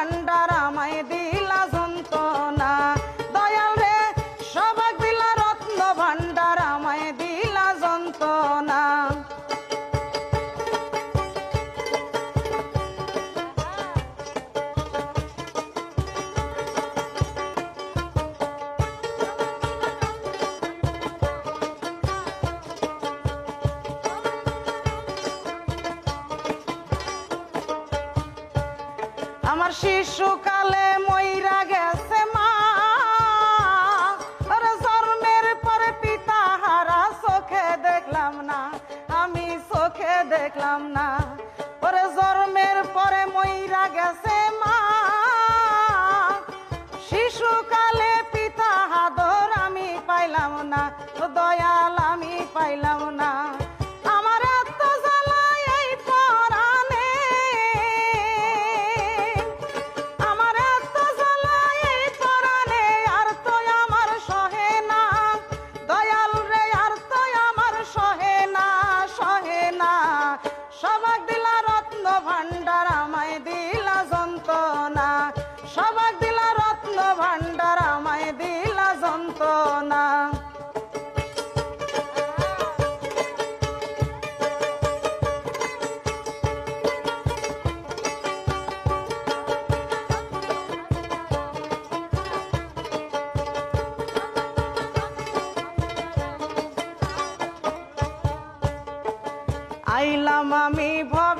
ভান্ডার আমায় দিলা যন্ত্রণা দয়াল রে সবাক দিলা রত্ন ভান্ডার আমায় দিলা যন্ত্রণা আমার শিশুকালে মইরা গেছে মা জন্মের পরে পিতা হারা চোখে দেখলাম না আমি চোখে দেখলাম না ওরে জন্মের পরে মইরা গেছে মা শিশুকালে পিতা হাদর আমি পাইলাম না দয়াল আমি পাইলাম না আমার এত জ্বালা এই পরাণে আমার এত জ্বালা এই পরাণে আর তো আমার সহে না দয়াল রে আর তো আমার সহে না সবাক দিলা রত্ন ভান্ডার আমায় দিলা যন্ত্রণা সবাক দিলা রত্ন ভান্ডার আমায় দিলা যন্ত্রণা আইলাম আমি ভবে